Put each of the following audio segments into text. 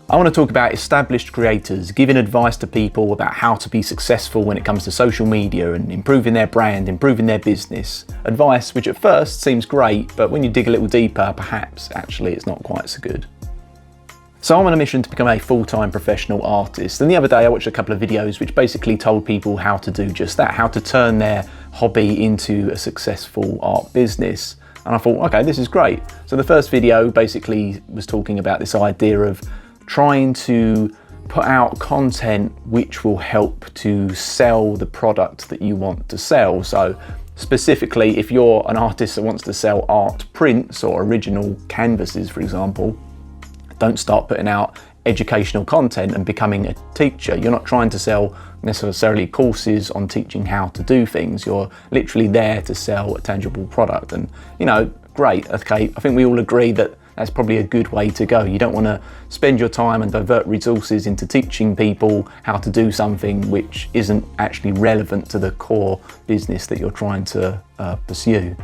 I want to talk about established creators giving advice to people about how to be successful when it comes to social media and improving their brand, improving their business. Advice which at first seems great, but when you dig a little deeper, perhaps actually it's not quite so good. So I'm on a mission to become a full-time professional artist, and the other day I watched a couple of videos which basically told people how to do just that, how to turn their hobby into a successful art business. And I thought, okay, this is great. So the first video basically was talking about this idea of trying to put out content which will help to sell the product that you want to sell. So specifically, if you're an artist that wants to sell art prints or original canvases, for example, don't start putting out educational content and becoming a teacher. You're not trying to sell necessarily courses on teaching how to do things. You're literally there to sell a tangible product. And you know, great, okay, I think we all agree that that's probably a good way to go. You don't want to spend your time and divert resources into teaching people how to do something which isn't actually relevant to the core business that you're trying to pursue.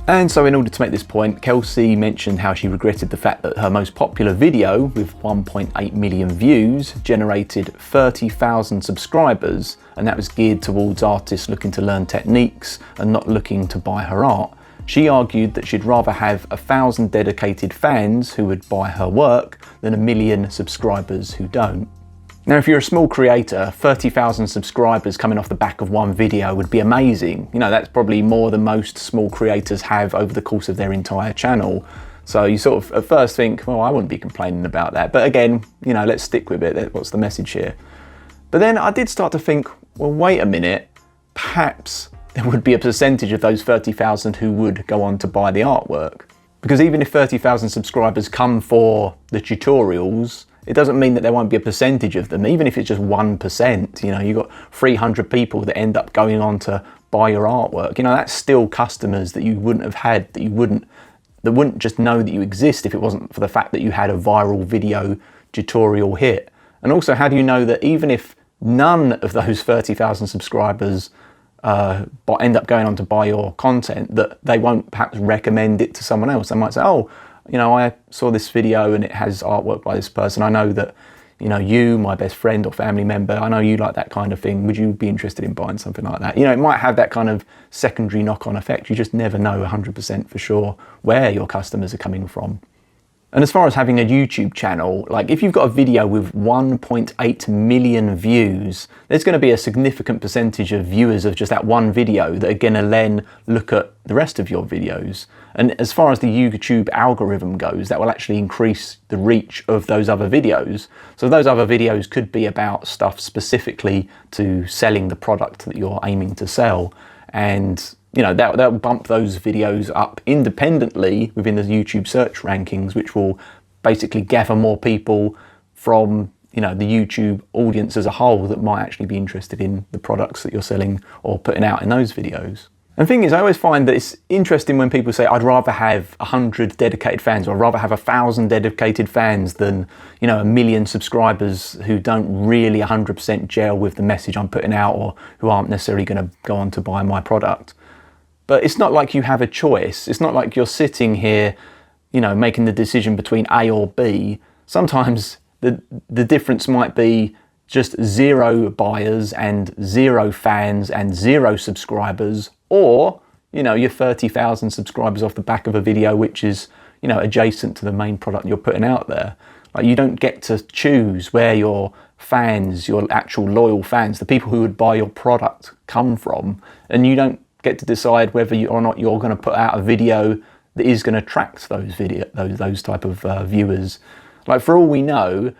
And so in order to make this point, Kelsey mentioned how she regretted the fact that her most popular video with 1.8 million views generated 30,000 subscribers, and that was geared towards artists looking to learn techniques and not looking to buy her art. She argued that she'd rather have 1,000 dedicated fans who would buy her work than 1 million subscribers who don't. Now, if you're a small creator, 30,000 subscribers coming off the back of one video would be amazing. You know, that's probably more than most small creators have over the course of their entire channel. So you sort of at first think, well, I wouldn't be complaining about that. But again, you know, let's stick with it. What's the message here? But then I did start to think, well, wait a minute, perhaps there would be a percentage of those 30,000 who would go on to buy the artwork. Because even if 30,000 subscribers come for the tutorials, it doesn't mean that there won't be a percentage of them, even if it's just 1%. You know, you've got 300 people that end up going on to buy your artwork. You know, that's still customers that you wouldn't have had, that wouldn't just know that you exist if it wasn't for the fact that you had a viral video tutorial hit. And also, how do you know that even if none of those 30,000 subscribers end up going on to buy your content, that they won't perhaps recommend it to someone else? They might say, oh, you know, I saw this video and it has artwork by this person. I know that, you know, you, my best friend or family member, I know you like that kind of thing. Would you be interested in buying something like that? You know, it might have that kind of secondary knock-on effect. You just never know 100% for sure where your customers are coming from. And as far as having a YouTube channel, like if you've got a video with 1.8 million views, there's going to be a significant percentage of viewers of just that one video that are going to then look at the rest of your videos. And as far as the YouTube algorithm goes, that will actually increase the reach of those other videos. So those other videos could be about stuff specifically to selling the product that you're aiming to sell. And you know, that'll bump those videos up independently within the YouTube search rankings, which will basically gather more people from, you know, the YouTube audience as a whole that might actually be interested in the products that you're selling or putting out in those videos. And the thing is, I always find that it's interesting when people say, I'd rather have 100 dedicated fans, or I'd rather have 1,000 dedicated fans than, you know, 1 million subscribers who don't really 100% gel with the message I'm putting out, or who aren't necessarily going to go on to buy my product. But it's not like you have a choice. It's not like you're sitting here, you know, making the decision between A or B. Sometimes the difference might be just 0 buyers and 0 fans and 0 subscribers, or, you know, you're 30,000 subscribers off the back of a video which is, you know, adjacent to the main product you're putting out there. Like, you don't get to choose where your fans, your actual loyal fans, the people who would buy your product, come from, and you don't get to decide whether or not you're going to put out a video that is going to attract those type of viewers. Like, for all we know,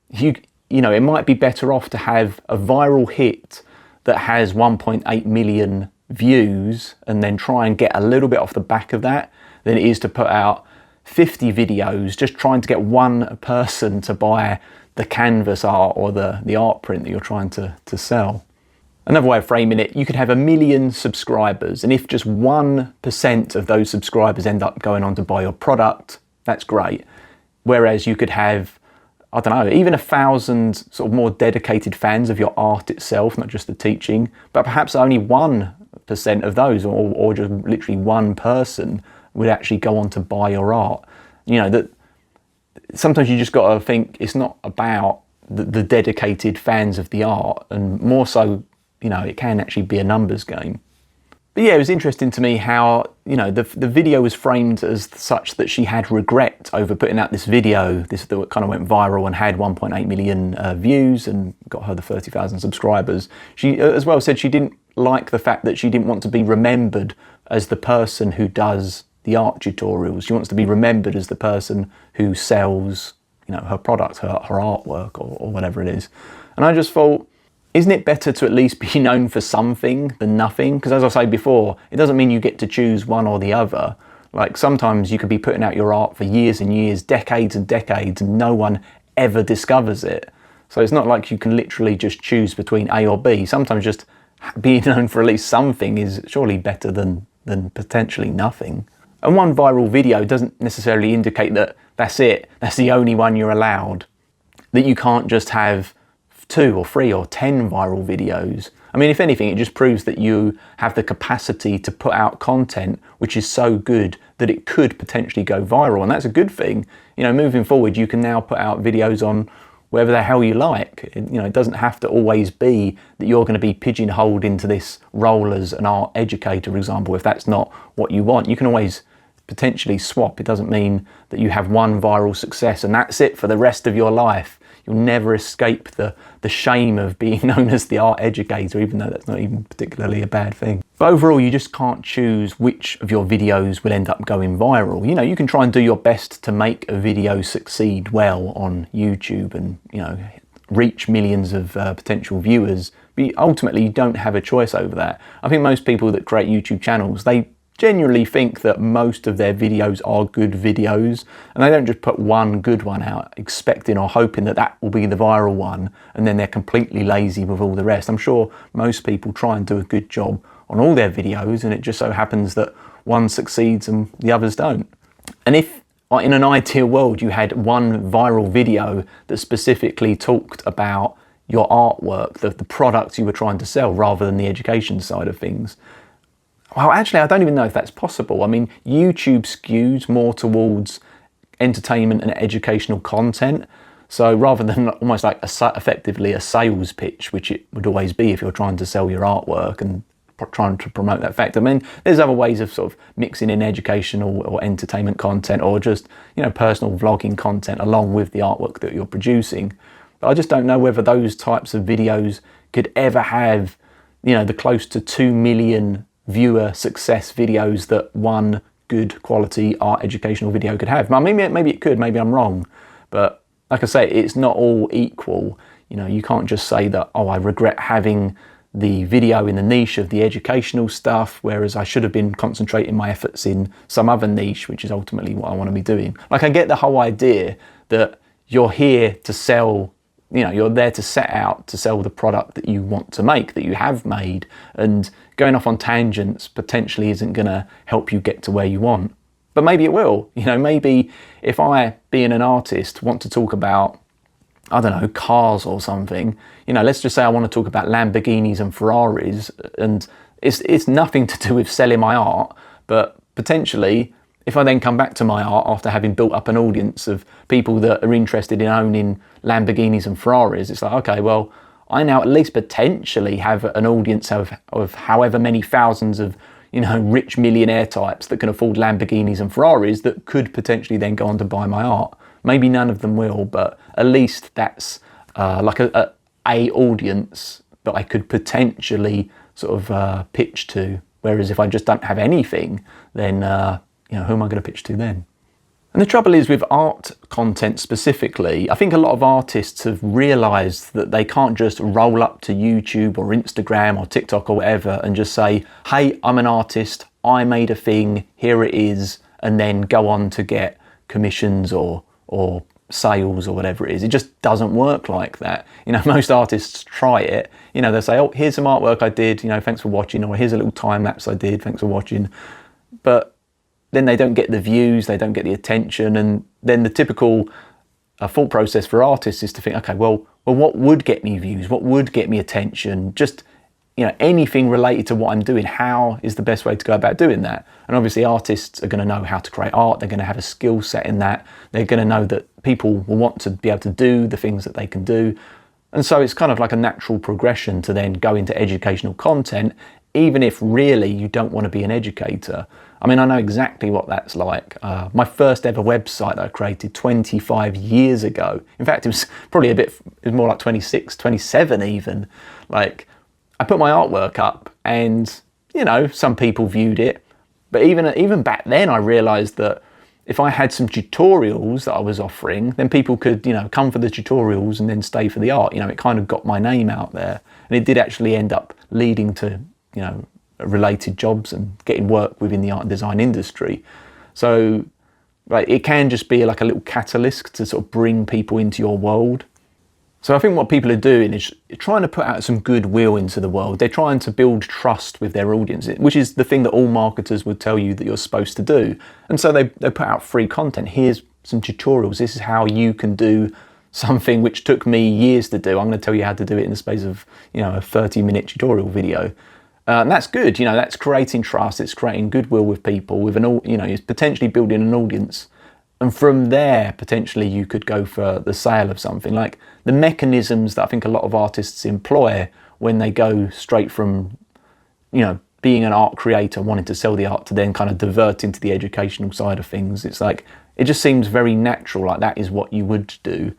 you know, it might be better off to have a viral hit that has 1.8 million views and then try and get a little bit off the back of that than it is to put out 50 videos just trying to get one person to buy the canvas art or the art print that you're trying to sell. Another way of framing it, you could have 1 million subscribers, and if just 1% of those subscribers end up going on to buy your product, that's great. Whereas you could have, I don't know, even 1,000 sort of more dedicated fans of your art itself, not just the teaching, but perhaps only 1% of those, or just literally one person would actually go on to buy your art. You know, that sometimes you just got to think it's not about the dedicated fans of the art, and more so, you know, it can actually be a numbers game. But yeah, it was interesting to me how, you know, the video was framed as such that she had regret over putting out this video, this that kind of went viral and had 1.8 million views and got her the 30,000 subscribers. She as well said she didn't like the fact that she didn't want to be remembered as the person who does the art tutorials. She wants to be remembered as the person who sells, you know, her product, her artwork, or whatever it is. And I just thought, isn't it better to at least be known for something than nothing? Because as I said before, it doesn't mean you get to choose one or the other. Like sometimes you could be putting out your art for years and years, decades and decades, and no one ever discovers it. So it's not like you can literally just choose between A or B. Sometimes just being known for at least something is surely better than potentially nothing. And one viral video doesn't necessarily indicate that that's it, that's the only one you're allowed. That you can't just have 2 or 3 or 10 viral videos. I mean, if anything, it just proves that you have the capacity to put out content which is so good that it could potentially go viral, and that's a good thing. You know, moving forward, you can now put out videos on wherever the hell you like. You know, it doesn't have to always be that you're going to be pigeonholed into this role as an art educator, for example, if that's not what you want. You can always potentially swap. It doesn't mean that you have one viral success and that's it for the rest of your life. You'll never escape the shame of being known as the art educator, even though that's not even particularly a bad thing. But overall, you just can't choose which of your videos will end up going viral. You know, you can try and do your best to make a video succeed well on YouTube and, you know, reach millions of potential viewers, but ultimately you don't have a choice over that. I think most people that create YouTube channels, they genuinely think that most of their videos are good videos, and they don't just put one good one out expecting or hoping that that will be the viral one, and then they're completely lazy with all the rest. I'm sure most people try and do a good job on all their videos, and it just so happens that one succeeds and the others don't. And if in an ideal world you had one viral video that specifically talked about your artwork, the products you were trying to sell, rather than the education side of things, well, actually, I don't even know if that's possible. I mean, YouTube skews more towards entertainment and educational content. So rather than almost like effectively a sales pitch, which it would always be if you're trying to sell your artwork and trying to promote that fact. I mean, there's other ways of sort of mixing in educational or entertainment content, or just, you know, personal vlogging content along with the artwork that you're producing. But I just don't know whether those types of videos could ever have, you know, the close to 2 million viewer success videos that one good quality art educational video could have. Maybe it could, maybe I'm wrong, but like I say, it's not all equal. You know, you can't just say that, oh, I regret having the video in the niche of the educational stuff, whereas I should have been concentrating my efforts in some other niche, which is ultimately what I want to be doing. Like, I get the whole idea that you're here to sell, you know, you're there to set out to sell the product that you want to make, that you have made, and going off on tangents potentially isn't going to help you get to where you want. But maybe it will. You know, maybe if I, being an artist, want to talk about, I don't know, cars or something, you know, let's just say I want to talk about Lamborghinis and Ferraris, and it's nothing to do with selling my art, but potentially if I then come back to my art after having built up an audience of people that are interested in owning Lamborghinis and Ferraris, it's like, okay, well, I now at least potentially have an audience of however many thousands of, you know, rich millionaire types that can afford Lamborghinis and Ferraris that could potentially then go on to buy my art. Maybe none of them will, but at least that's like a audience that I could potentially sort of pitch to. Whereas if I just don't have anything, then you know, who am I going to pitch to then? And the trouble is with art content specifically, I think a lot of artists have realised that they can't just roll up to YouTube or Instagram or TikTok or whatever and just say, hey, I'm an artist, I made a thing, here it is, and then go on to get commissions or sales or whatever it is. It just doesn't work like that. You know, most artists try it. You know, they'll say, oh, here's some artwork I did, you know, thanks for watching, or here's a little time lapse I did, thanks for watching. But then they don't get the views, they don't get the attention, and then the typical thought process for artists is to think, okay, well, what would get me views? What would get me attention? Just anything related to what I'm doing, how is the best way to go about doing that? And obviously artists are going to know how to create art, they're going to have a skill set in that, they're going to know that people will want to be able to do the things that they can do. And so it's kind of like a natural progression to then go into educational content, even if really you don't want to be an educator. I mean, I know exactly what that's like. My first ever website that I created 25 years ago, in fact, it was probably it was more like 26, 27 even. Like, I put my artwork up and, some people viewed it. But even back then, I realized that if I had some tutorials that I was offering, then people could, come for the tutorials and then stay for the art. It kind of got my name out there. And it did actually end up leading to, related jobs and getting work within the art and design industry. So it can just be like a little catalyst to sort of bring people into your world. So I think what people are doing is trying to put out some goodwill into the world. They're trying to build trust with their audience, which is the thing that all marketers would tell you that you're supposed to do. And so they put out free content. Here's some tutorials. This is how you can do something which took me years to do. I'm going to tell you how to do it in the space of, a 30-minute tutorial video. And that's good. That's creating trust. It's creating goodwill with people, with it's potentially building an audience. And from there, potentially you could go for the sale of something. Like the mechanisms that I think a lot of artists employ when they go straight from, being an art creator, wanting to sell the art, to then kind of divert into the educational side of things. It's like, it just seems very natural, like that is what you would do.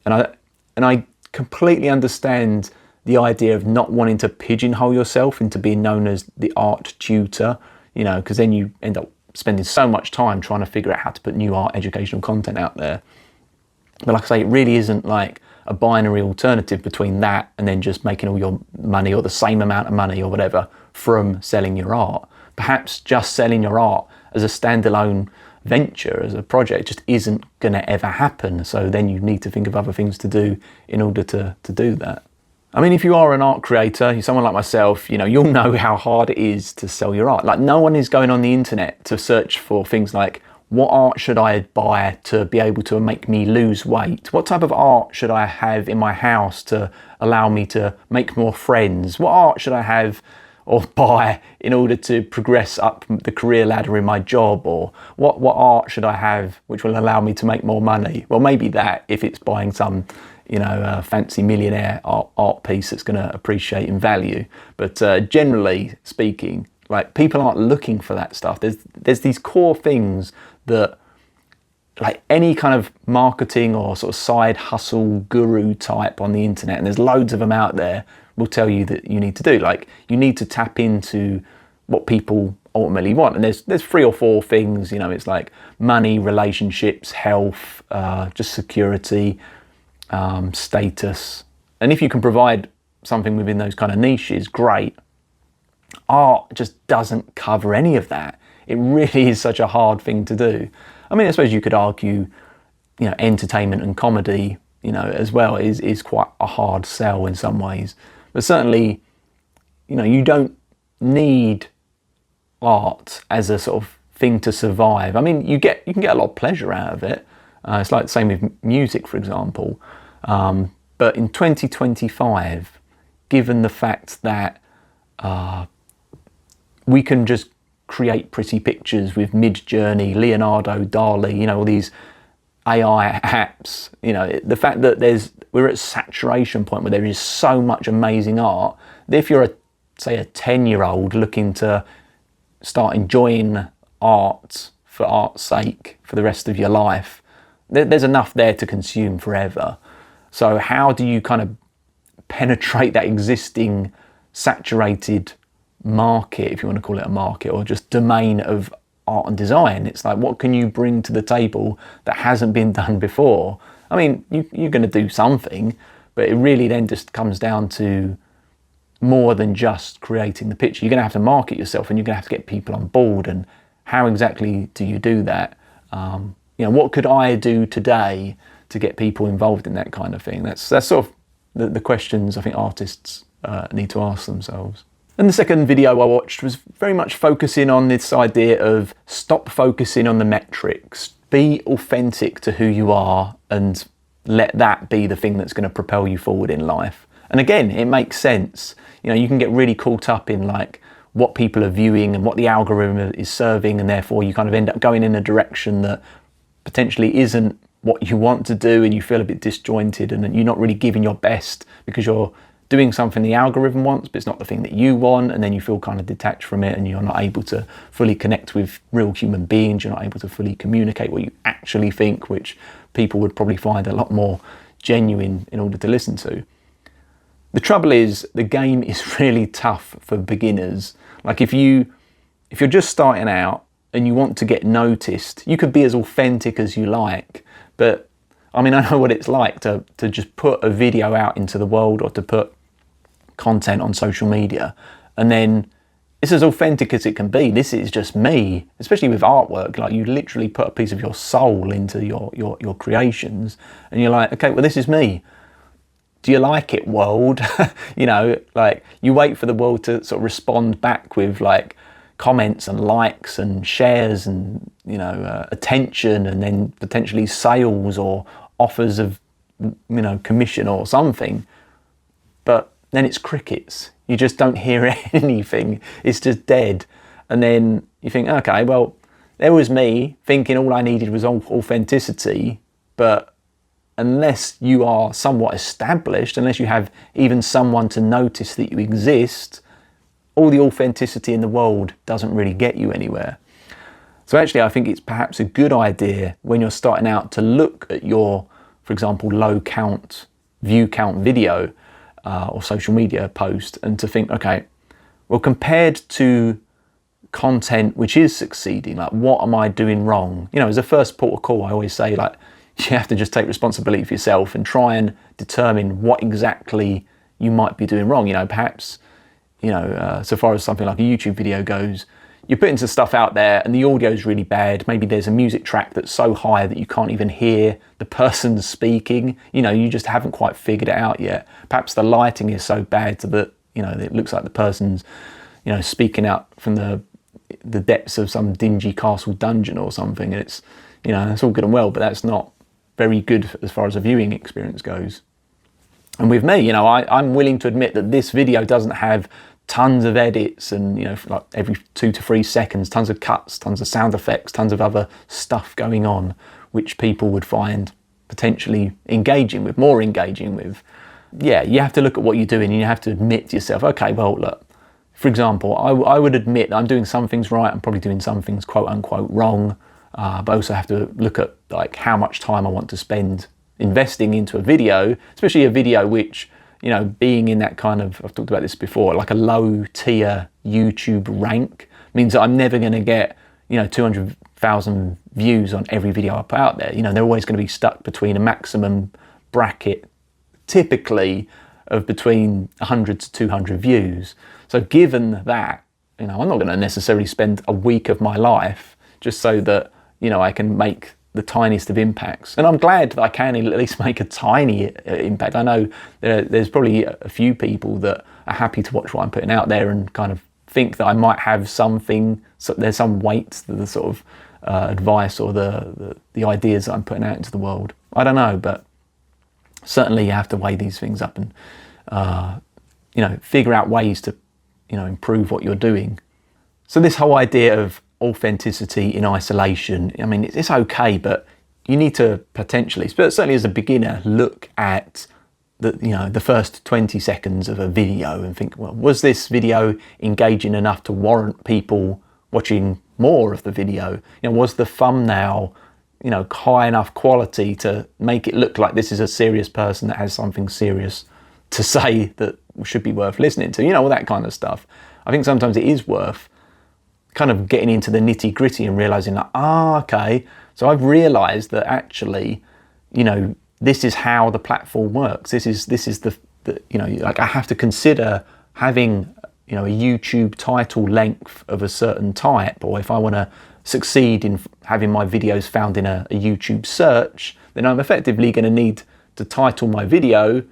And I completely understand the idea of not wanting to pigeonhole yourself into being known as the art tutor, because then you end up spending so much time trying to figure out how to put new art educational content out there. But like I say, it really isn't like a binary alternative between that and then just making all your money or the same amount of money or whatever from selling your art. Perhaps just selling your art as a standalone venture, as a project, just isn't going to ever happen. So then you need to think of other things to do in order to do that. I mean, if you are an art creator, you're someone like myself, you'll know how hard it is to sell your art. Like, no one is going on the internet to search for things like, what art should I buy to be able to make me lose weight? What type of art should I have in my house to allow me to make more friends? What art should I have or buy in order to progress up the career ladder in my job? Or what art should I have which will allow me to make more money? Well, maybe that, if it's buying some fancy millionaire art piece that's going to appreciate in value. But generally speaking, like, people aren't looking for that stuff. There's these core things that, like, any kind of marketing or sort of side hustle guru type on the internet, and there's loads of them out there, will tell you that you need to do. Like, you need to tap into what people ultimately want. And there's 3 or 4 things, it's like money, relationships, health, just security, status. And if you can provide something within those kind of niches, great. Art just doesn't cover any of that. It really is such a hard thing to do. I mean, I suppose you could argue, entertainment and comedy, as well is quite a hard sell in some ways. But certainly, you don't need art as a sort of thing to survive. I mean, you can get a lot of pleasure out of it. It's like the same with music, for example. But in 2025, given the fact that we can just create pretty pictures with Midjourney, Leonardo, DALL-E, all these AI apps, the fact that we're at a saturation point where there is so much amazing art, that if you're say a 10-year-old looking to start enjoying art for art's sake for the rest of your life, there's enough there to consume forever. So how do you kind of penetrate that existing saturated market, if you want to call it a market, or just domain of art and design? It's like, what can you bring to the table that hasn't been done before? I mean, you're going to do something, but it really then just comes down to more than just creating the picture. You're going to have to market yourself, and you're going to have to get people on board. And how exactly do you do that? What could I do today to get people involved in that kind of thing? That's sort of the questions I think artists need to ask themselves. And the second video I watched was very much focusing on this idea of stop focusing on the metrics, be authentic to who you are, and let that be the thing that's going to propel you forward in life. And again, it makes sense. You know, you can get really caught up in like what people are viewing and what the algorithm is serving, and therefore you kind of end up going in a direction that potentially isn't what you want to do, and you feel a bit disjointed, and you're not really giving your best because you're doing something the algorithm wants, but it's not the thing that you want, and then you feel kind of detached from it, and you're not able to fully connect with real human beings. You're not able to fully communicate what you actually think, which people would probably find a lot more genuine in order to listen to. The trouble is, the game is really tough for beginners. Like if you're just starting out and you want to get noticed, you could be as authentic as you like, but I mean, I know what it's like to just put a video out into the world, or to put content on social media, and then it's as authentic as it can be. This is just me, especially with artwork. Like, you literally put a piece of your soul into your creations, and you're like, okay, well, this is me. Do you like it, world? You know, like, you wait for the world to sort of respond back with like comments and likes and shares and, you know, attention, and then potentially sales or offers of, you know, commission or something. But then it's crickets. You just don't hear anything. It's just dead. And then you think, okay, well, there was me thinking all I needed was authenticity, but unless you are somewhat established, unless you have even someone to notice that you exist, all the authenticity in the world doesn't really get you anywhere. So actually, I think it's perhaps a good idea when you're starting out to look at your, for example, view count video or social media post, and to think, okay, well, compared to content which is succeeding, like, what am I doing wrong? You know, as a first port of call, I always say, like, you have to just take responsibility for yourself and try and determine what exactly you might be doing wrong. You know, perhaps, you know, so far as something like a YouTube video goes, you're putting some stuff out there and the audio is really bad. Maybe there's a music track that's so high that you can't even hear the person speaking. You know, you just haven't quite figured it out yet. Perhaps the lighting is so bad that, you know, it looks like the person's, you know, speaking out from the depths of some dingy castle dungeon or something. And it's, you know, it's all good and well, but that's not very good as far as a viewing experience goes. And with me, you know, I'm willing to admit that this video doesn't have tons of edits and, you know, like every 2 to 3 seconds, tons of cuts, tons of sound effects, tons of other stuff going on, which people would find potentially more engaging with. Yeah, you have to look at what you're doing, and you have to admit to yourself, okay, well, look, for example, I would admit that I'm doing some things right, I'm probably doing some things quote unquote wrong, but I also have to look at like how much time I want to spend investing into a video, especially a video which, you know, being in that kind of, I've talked about this before, like a low tier YouTube rank means that I'm never going to get, you know, 200,000 views on every video I put out there. You know, they're always going to be stuck between a maximum bracket, typically of between 100 to 200 views. So given that, you know, I'm not going to necessarily spend a week of my life just so that, you know, I can make the tiniest of impacts. And I'm glad that I can at least make a tiny impact. I know there's probably a few people that are happy to watch what I'm putting out there and kind of think that I might have something, so there's some weight to the sort of advice or the ideas that I'm putting out into the world. I don't know, but certainly you have to weigh these things up and, you know, figure out ways to, you know, improve what you're doing. So this whole idea of authenticity in isolation, I mean, it's okay, but you need to potentially, certainly as a beginner, look at the first 20 seconds of a video and think, well, was this video engaging enough to warrant people watching more of the video? You know, was the thumbnail, you know, high enough quality to make it look like this is a serious person that has something serious to say that should be worth listening to? You know, all that kind of stuff. I think sometimes it is worth kind of getting into the nitty gritty and realizing like, okay, so I've realized that actually, you know, this is how the platform works. This is the you know, like I have to consider having, you know, a YouTube title length of a certain type, or if I want to succeed in having my videos found in a YouTube search, then I'm effectively going to need to title my video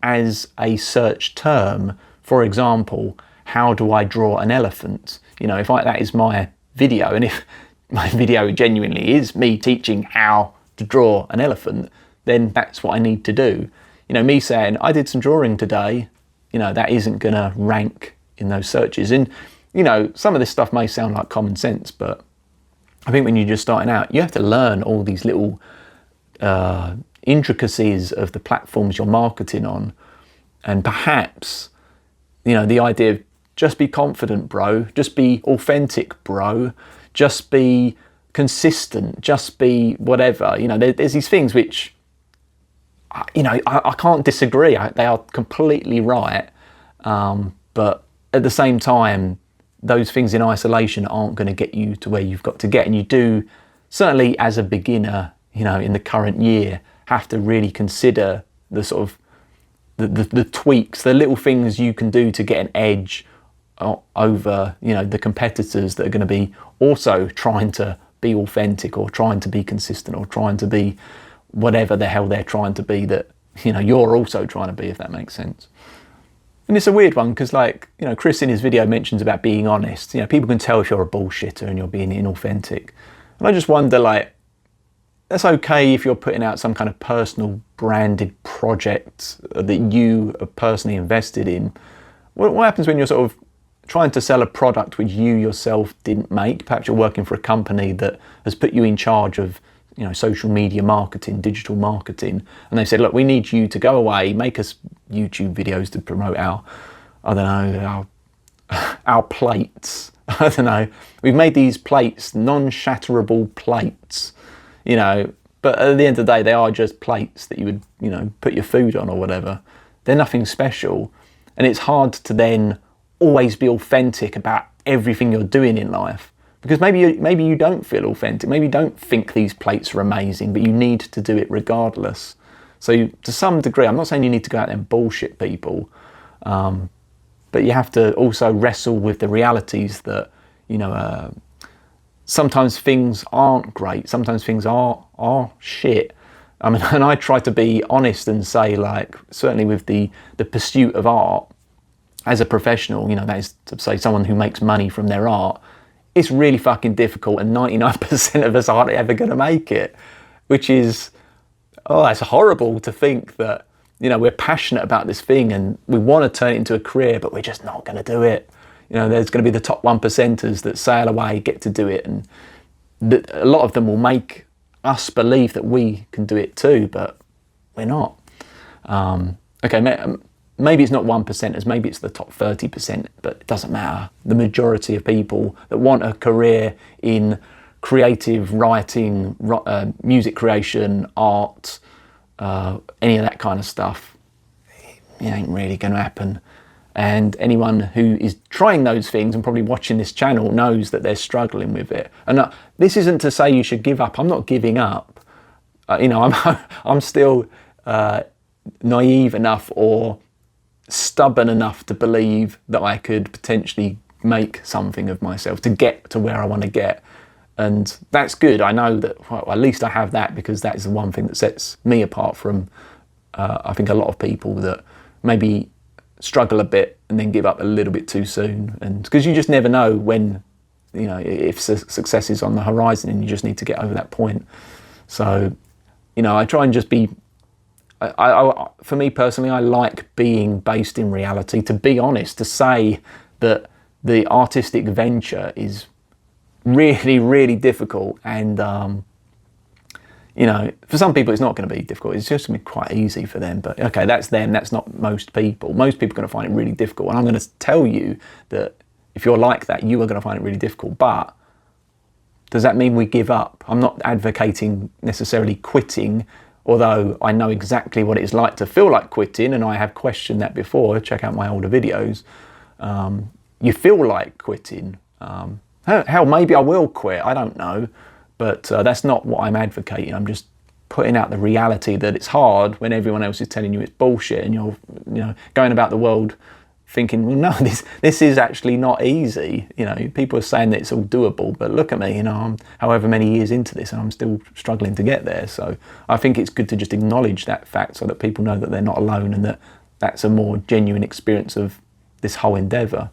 as a search term. For example, how do I draw an elephant? You know, if that is my video, and if my video genuinely is me teaching how to draw an elephant, then that's what I need to do. you know, me saying, I did some drawing today, you know, that isn't going to rank in those searches. And, you know, some of this stuff may sound like common sense, but I think when you're just starting out, you have to learn all these little intricacies of the platforms you're marketing on. And perhaps, you know, the idea of just be confident, bro, just be authentic, bro, just be consistent, just be whatever. You know, there's these things which, you know, I can't disagree. They are completely right. But at the same time, those things in isolation aren't going to get you to where you've got to get. And you do, certainly as a beginner, you know, in the current year, have to really consider the sort of the tweaks, the little things you can do to get an edge over, you know, the competitors that are going to be also trying to be authentic or trying to be consistent or trying to be whatever the hell they're trying to be that, you know, you're also trying to be, if that makes sense. And it's a weird one because, like, you know, Chris in his video mentions about being honest. You know, people can tell if you're a bullshitter and you're being inauthentic. And I just wonder, like, that's okay if you're putting out some kind of personal branded project that you are personally invested in. What happens when you're sort of trying to sell a product which you yourself didn't make? Perhaps you're working for a company that has put you in charge of, you know, social media marketing, digital marketing, and they said, look, we need you to go away, make us YouTube videos to promote our, I don't know, our plates. I don't know. We've made these plates, non-shatterable plates, you know, but at the end of the day, they are just plates that you would, you know, put your food on or whatever. They're nothing special. And it's hard to then always be authentic about everything you're doing in life. Because maybe you don't feel authentic, maybe you don't think these plates are amazing, but you need to do it regardless. So to some degree, I'm not saying you need to go out there and bullshit people, but you have to also wrestle with the realities that, you know, sometimes things aren't great, sometimes things are shit. I mean, and I try to be honest and say, like, certainly with the pursuit of art as a professional, you know, that is to say someone who makes money from their art, it's really fucking difficult, and 99% of us aren't ever going to make it, which is, oh, it's horrible to think that, you know, we're passionate about this thing and we want to turn it into a career, but we're just not going to do it. You know, there's going to be the top 1%ers that sail away, get to do it, and a lot of them will make us believe that we can do it too, but we're not. Okay, maybe it's not 1%ers, maybe it's the top 30%, but it doesn't matter. The majority of people that want a career in creative writing, music creation, art, any of that kind of stuff, it ain't really going to happen. And anyone who is trying those things and probably watching this channel knows that they're struggling with it. And this isn't to say you should give up. I'm not giving up. You know, I'm still naive enough or stubborn enough to believe that I could potentially make something of myself to get to where I want to get. And that's good. I know that, well, at least I have that, because that is the one thing that sets me apart from, I think, a lot of people that maybe struggle a bit and then give up a little bit too soon. And because you just never know when, you know, if success is on the horizon, and you just need to get over that point. So, you know, I try and just be, for me personally, I like being based in reality, to be honest, to say that the artistic venture is really, really difficult. And, you know, for some people it's not going to be difficult. It's just going to be quite easy for them. But okay, that's them. That's not most people. Most people are going to find it really difficult. And I'm going to tell you that if you're like that, you are going to find it really difficult. But does that mean we give up? I'm not advocating necessarily quitting, although I know exactly what it's like to feel like quitting, and I have questioned that before. Check out my older videos. You feel like quitting. Hell, maybe I will quit, I don't know. But that's not what I'm advocating. I'm just putting out the reality that it's hard when everyone else is telling you it's bullshit, and you're, you know, going about the world thinking, well, no, this is actually not easy. You know, people are saying that it's all doable, but look at me, you know, I'm however many years into this and I'm still struggling to get there. So I think it's good to just acknowledge that fact so that people know that they're not alone, and that that's a more genuine experience of this whole endeavour.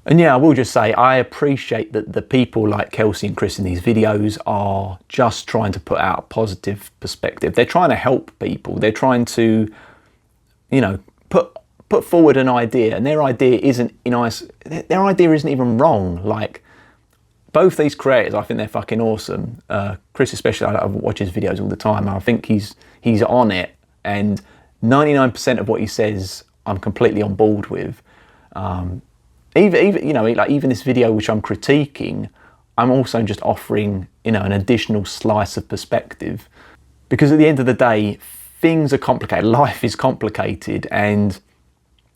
And yeah, I will just say, I appreciate that the people like Kelsey and Chris in these videos are just trying to put out a positive perspective. They're trying to help people. They're trying to you know, put forward an idea, and their idea isn't even wrong. Like, both these creators, I think they're fucking awesome. Chris especially, I watch his videos all the time. I think he's on it, and 99% of what he says, I'm completely on board with. Even you know, like even this video which I'm critiquing, I'm also just offering, you know, an additional slice of perspective, because at the end of the day, things are complicated. Life is complicated, and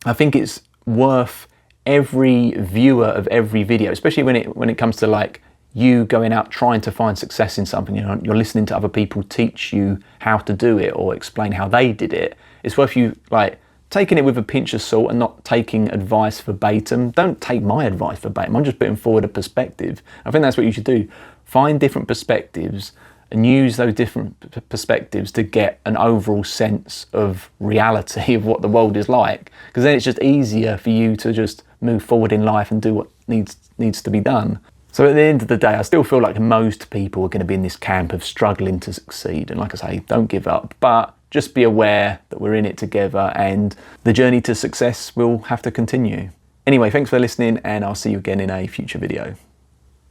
I think it's worth every viewer of every video, especially when it comes to like you going out trying to find success in something. You know, you're listening to other people teach you how to do it or explain how they did it. It's worth you like taking it with a pinch of salt and not taking advice verbatim. Don't take my advice verbatim. I'm just putting forward a perspective. I think that's what you should do. Find different perspectives and use those different perspectives to get an overall sense of reality of what the world is like. Because then it's just easier for you to just move forward in life and do what needs to be done. So at the end of the day, I still feel like most people are going to be in this camp of struggling to succeed. And like I say, don't give up, but just be aware that we're in it together and the journey to success will have to continue. Anyway, thanks for listening, and I'll see you again in a future video.